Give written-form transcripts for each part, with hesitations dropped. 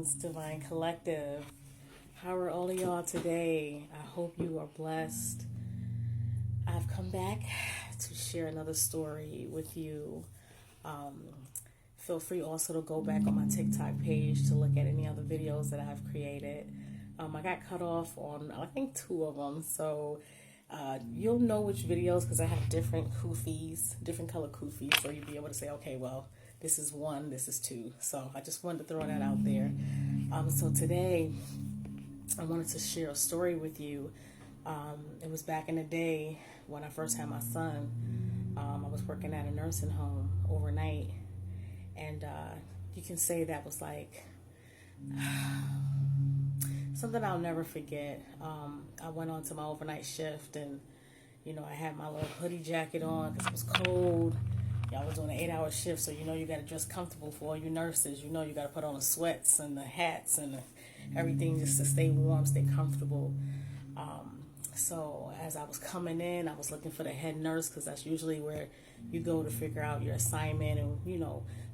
Greetings, Divine Collective. How are all of y'all today? I hope you are blessed. I've come back to share another story with you. Um, Feel free also to go back on my TikTok page to look at any other videos that I've created. I got cut off on, I think, two of them. So you'll know which videos because I have different kufis, different color kufis. So you'll be able to say, okay, well, this is one, this is two. So I just wanted to throw that out there. So today I wanted to share a story with you. It was back in the day when I first had my son. I was working at a nursing home overnight. And you can say that was like something I'll never forget. I went on to my overnight shift and, I had my little hoodie jacket on because it was cold. I was doing an 8-hour shift, so you got to dress comfortable for all you nurses. You got to put on the sweats and the hats and everything just to stay warm, stay comfortable. So as I was coming in, I was looking for the head nurse because that's usually where you go to figure out your assignment and,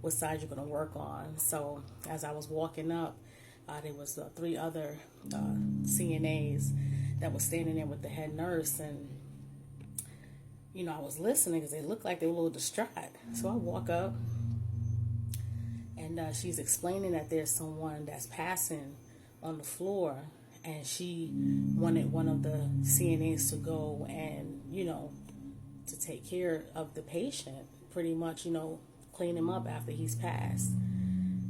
what side you're going to work on. So as I was walking up, there was 3 other CNAs that was standing there with the head nurse. And, I was listening because they looked like they were a little distraught. So I walk up and she's explaining that there's someone that's passing on the floor. And she wanted one of the CNAs to go and, to take care of the patient, pretty much, clean him up after he's passed.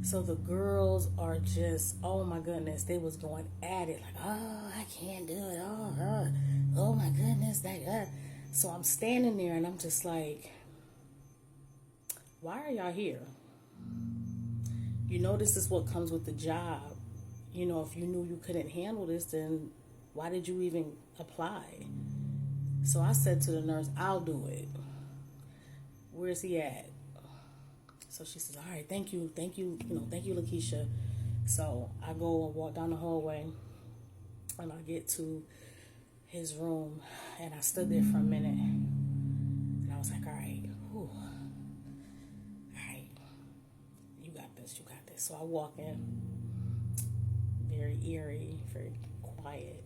So the girls are just, oh my goodness, they was going at it like, oh, I can't do it. Oh my goodness, that. So I'm standing there and I'm just like, why are y'all here? This is what comes with the job. If you knew you couldn't handle this, then why did you even apply? So I said to the nurse, I'll do it. Where's he at? So she says, all right, thank you, thank you, Lakeisha. So I go and walk down the hallway and I get to his room and I stood there for a minute and I was like, all right, you got this. So I walk in, very eerie, very quiet.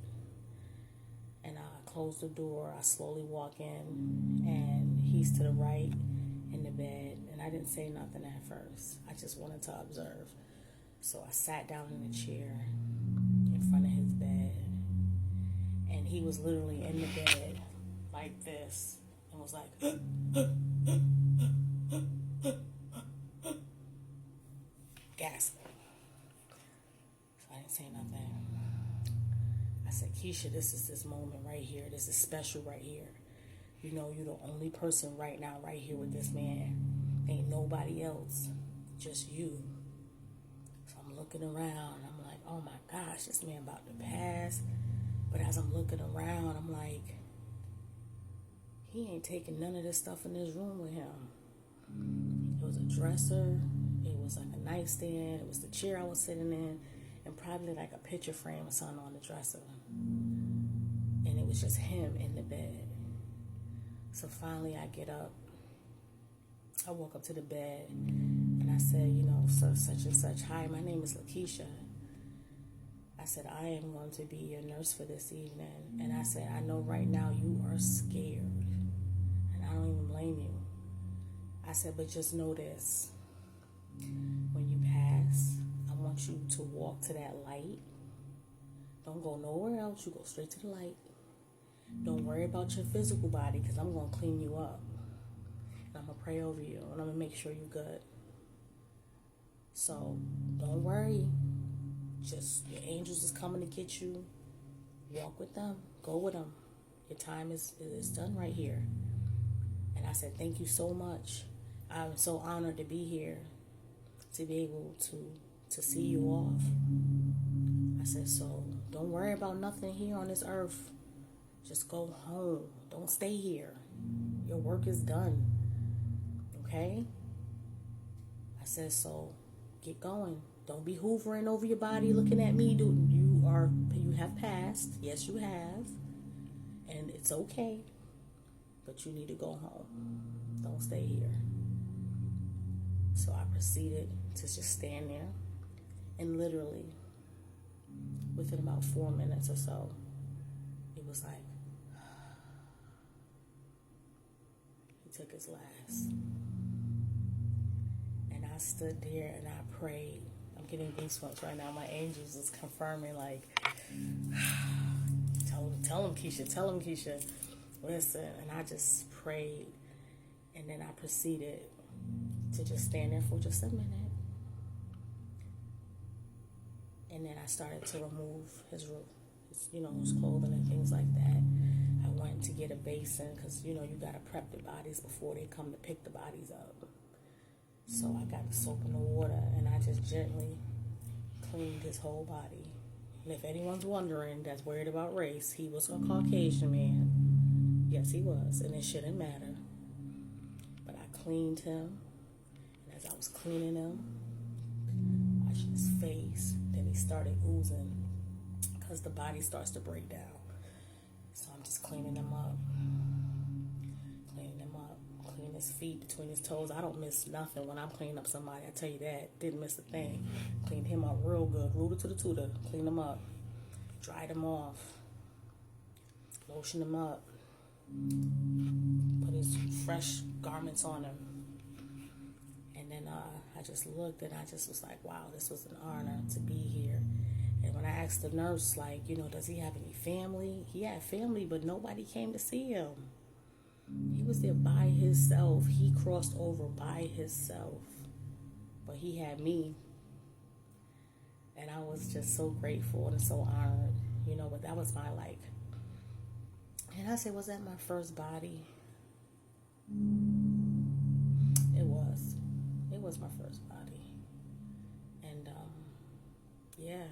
And I close the door, I slowly walk in, and he's to the right in the bed. And I didn't say nothing at first. I just wanted to observe. So I sat down in a chair in front of his bed. And he was literally in the bed like this and was like, gasping. I didn't say nothing. I said, Keisha, this is this moment right here. This is special right here. You're the only person right now, right here with this man. Ain't nobody else. Just you. So I'm looking around. I'm like, oh my gosh, this man about to pass. But as I'm looking around, I'm like, he ain't taking none of this stuff in this room with him. It was a dresser. It was like a nightstand. It was the chair I was sitting in. And probably like a picture frame or something on the dresser. And it was just him in the bed. So finally I get up. I walk up to the bed and I said, such and such. Hi, my name is Lakeisha. I said, I am going to be your nurse for this evening. And I said, I know right now you are scared. And I don't even blame you. I said, but just know this. When you pass, I want you to walk to that light. Don't go nowhere else. You go straight to the light. Don't worry about your physical body because I'm going to clean you up. And I'm going to pray over you. And I'm going to make sure you're good. So don't worry. Just your angels is coming to get you. Walk with them. Go with them. Your time is done right here. And I said, thank you so much. I'm so honored to be here. To be able to see you off. I said, so don't worry about nothing here on this earth. Just go home. Don't stay here. Your work is done. Okay? I said, so get going. Don't be hoovering over your body looking at me. You have passed. Yes, you have. And it's okay. But you need to go home. Don't stay here. So I proceeded to just stand there And literally, within about 4 minutes or so, it was like, he took his last. And I stood there and I prayed. I'm getting goosebumps right now. My angels is confirming, like, tell him, Keisha. Listen. And I just prayed. And then I proceeded to just stand there for just a minute. And then I started to remove his clothing and things like that. I went to get a basin because, you got to prep the bodies before they come to pick the bodies up. So I got the soap and the water, and I just gently cleaned his whole body. And if anyone's wondering, that's worried about race, he was a Caucasian man. Yes, he was, and it shouldn't matter. But I cleaned him, and as I was cleaning him, I watched his face. Then he started oozing because the body starts to break down. So I'm just cleaning him up. Clean his feet, between his toes. I don't miss nothing when I'm cleaning up somebody. I tell you that. Didn't miss a thing. Cleaned him up real good. Glued it to the tutor. Cleaned him up. Dried him off. Lotioned him up. Put his fresh garments on him. And then I just looked and I just was like, wow, this was an honor to be here. And when I asked the nurse, like, does he have any family? He had family, but nobody came to see him. He was there by himself. He crossed over by himself. But he had me. And I was just so grateful and so honored. But that was my, and I said, was that my first body? It was. It was my first body. And, yeah.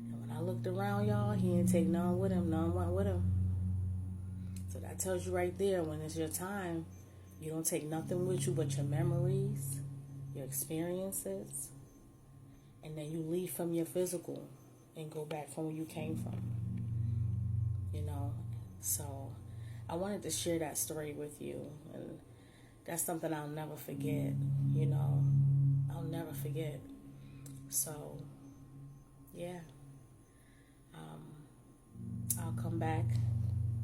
And when I looked around, y'all, he didn't take none with him. None went with him. So that tells you right there, when it's your time, you don't take nothing with you but your memories, your experiences, and then you leave from your physical and go back from where you came from. So I wanted to share that story with you, and that's something I'll never forget. I'll never forget. So, yeah, I'll come back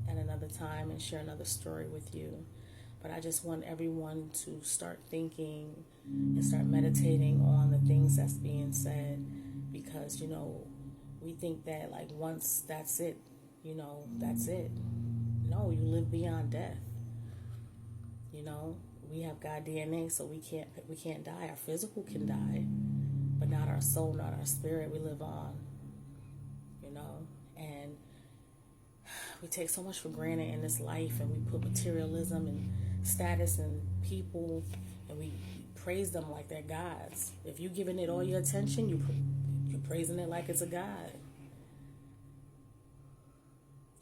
at another time and share another story with you. But I just want everyone to start thinking and start meditating on the things that's being said, because, we think that once that's it, that's it. No, you live beyond death. We have God DNA, so we can't die. Our physical can die, but not our soul, not our spirit. We live on, and we take so much for granted in this life, and we put materialism and status and people, and we praise them like they're gods. If you're giving it all your attention, you're praising it like it's a god.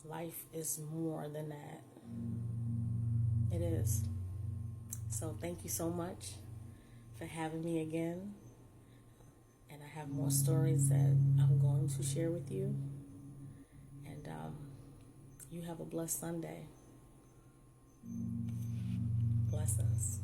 Life is more than that. It is. So thank you so much for having me again. And I have more stories that I'm going to share with you. And you have a blessed Sunday. Blessings.